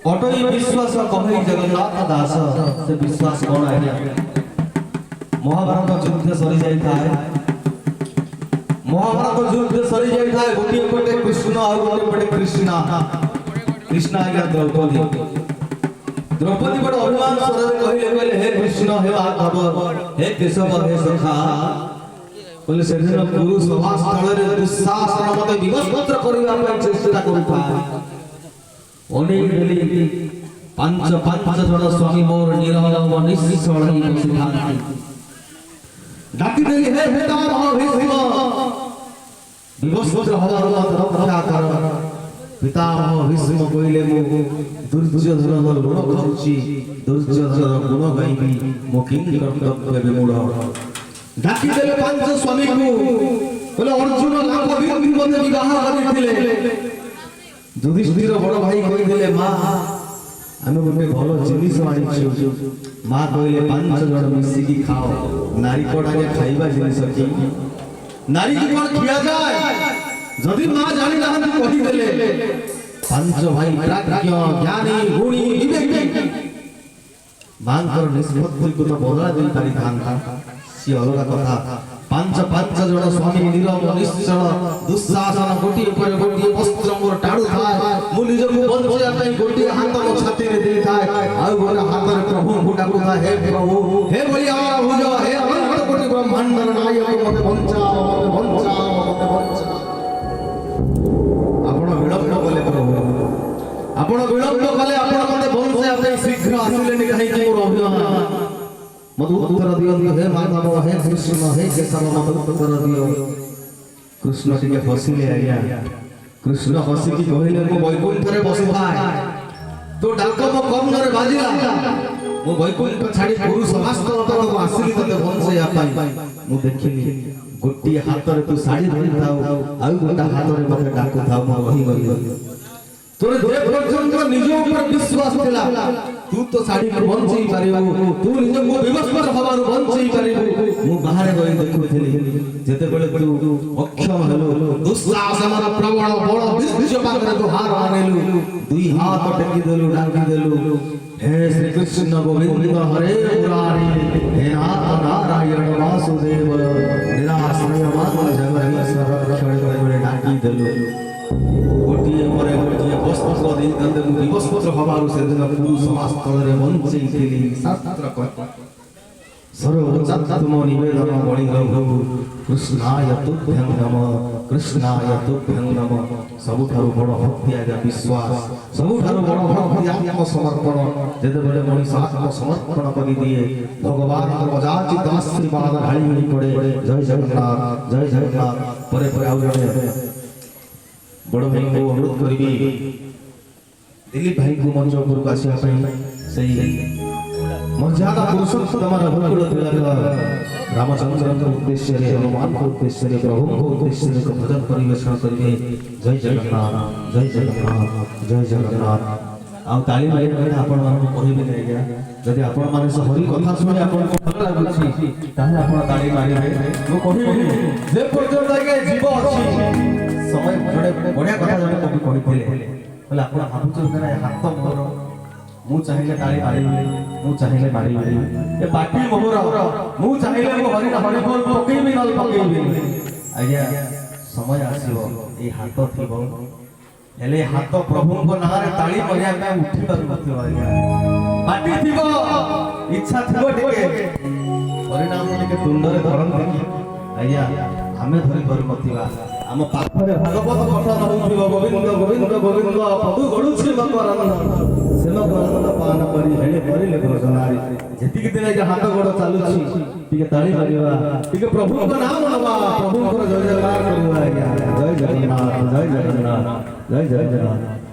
अटई विश्वास कहे जगन्नाथ दास से विश्वास कौन आज्ञा महाभारत युद्ध सरी जाई थाए महाभारत युद्ध सरी जाई थाए गोटे पटे कृष्ण और गोटे पटे कृष्णा कृष्ण आज्ञा द्रौपदी द्रौपदी बड़ अभिमान स्वरे कहले कहले हे कृष्ण हे माधव हे केशव हे सखा बोले से दिन गुरु सभा स्थल रे दुशासन मते विवस्त्र करिवा पय चेष्टा करूथा अनेक बेली पांच जन स्वामी मोर निरव निश्चल ही बसिथांती डाकी देली हे पितामह भीष्म विवस्त्र हवार मत रक्षा कर पितामह भीष्म कहले मो दुर्योधन ऋण करूची दुर्योधन गुण गाइबी मो किंग कर्तव्य विमूढ़ डाकी देले पांच स्वामी को बोले अर्जुन लाख वीर मते विवाह करिथिले युधिष्ठिर बड़ भाई कहिदेले मां आमे गोटे भलो जिनिस आनिछु मां कहले पांच जण मिसिकी खाओ नारी कोडागे खाइबा जिनिस की नारी की कोन खिया जाय जदि मां जानि नाहन कहिदेले पांच भाई प्राज्ञ ज्ञानी गुणी विवेकी मांकर निष्पत्ति को तो बदला दे पारि थांता सी अलगा कथा पांच जन स्वामी निरव निश्चल दुशासन गोटी पर गोटी वस्त्र मोर टाडू थाए मु निज को बंचिया पई गोटी हाथ मो छाती रे दे थाए आ गोटा हाथ रे प्रभु गुटा को हे प्रभु हे बलिया भुज हे अनंत कोटि ब्रह्मांड नायक मते बंचाओ मते बंचाओ आपण विलंब कले प्रभु आपण विलंब कले आपण मते बंचाया पई शीघ्र आसिले नि कहि कि मोर अभिमान मत उत्तर दियो हे माधव हे कृष्ण हे केशव मत उत्तर दियो कृष्ण टिके हसिले आज्ञा कृष्ण हसी की कहले मो वैकुंठ रे बसुथाय तो डाक मो कर्ण रे बाजिला मो वैकुंठ छाडी पुरुष समास्त तक आसिली तते बंचया पाई मु देखिली गोटी हाथ रे तू साड़ी धरि थाउ आ गोटा हाथ रे मते डाकु थाउ मो रही गली तोरे जे पर्यंत निज ऊपर विश्वास थिला तू तो साड़ी को बंचई पारिबो तू निज को विवस्त्र हवार बंचई पारिबो मु बाहर गई देखुथिली जेते बेले तू अक्षम हेलो दुशासनर प्रबल बड़ विश्व पाकर तू हार मानेलु दुई हाथ टेकी देलु डाकी देलु हे श्री कृष्ण गोविंद हरे मुरारी हे नाथ नारायण वासुदेव निराश्रय मान जगदीश्वर रक्षण करे डाकी देलु गोटिए मरे गोटिए वस्त्र दी दंद विवस्त्र हवारु से दिन पुरुष समाज तळरे बंचई थिली शास्त्र कह सर्वोच्च तुम निवेदन बणिग प्रभु कृष्णाय तुभ्यं नमः कृष्णाय तुभ्यं नमः सबुठारु बड़ भक्ति आज्ञा विश्वास सबुठारु बड़ भक्ति आत्म समर्पण जेते बेले मनीष आत्म समर्पण करि दिए भगवान अजाचित आशीर्वाद ढाळी पड़े जय जगन्नाथ परे परे आउ जणे बड़ भाई को अनुरोध करी दिलीप भाई को मंच ऊपर को आसिया सही मर्यादा पुरुषोत्तम रघुकुल तिलक रामचंद्र के उद्देश्य रे हनुमान के उद्देश्य रे प्रभु के उद्देश्य रे भजन परिवेषण करिवे जय जगन्नाथ आ ताली मारि मारि आपण मान कहबे नै गया जदि आपण माने से हरि कथा सुनि आपण को भल लागुछि ताहे आपण ताली मारिबे मो कहबे जे पर्यंत के जीव अछि समय बड़े बढ़िया कथा जने कवि कहिथिले बोले आपण भाबुछु करे हाथ मोर मु चाहिले ताली मारिबे मु चाहिले मारिबे ए पाटी मोर मु चाहिले मो हरि बोल पकेबे नल पकेबे आज्ञा समय आसीबो ए हाथ थिबो हेले हाथ प्रभु को नारे ताली मारिया में उठी पारु नथिबो आज्ञा पाटी थिबो इच्छा थिबो टिके परिणाम टिके तुंडरे धरन देखि आज्ञा हमें धरि पारु नथिबा आम पाखरे भागवत पठन होउथिबो गोविंद गोविंद गोविंद पदु गडुछि मकरंद सेमकरंद पान करी हेले करिले भजनारी जेतिके दिने जे हाथ गोड़ चालुछि टिके ताली मारिबा टिके प्रभु को नाम नबा प्रभु को जय जयकार करबा जय जगन्नाथ जय जगन्नाथ जय जगन्नाथ।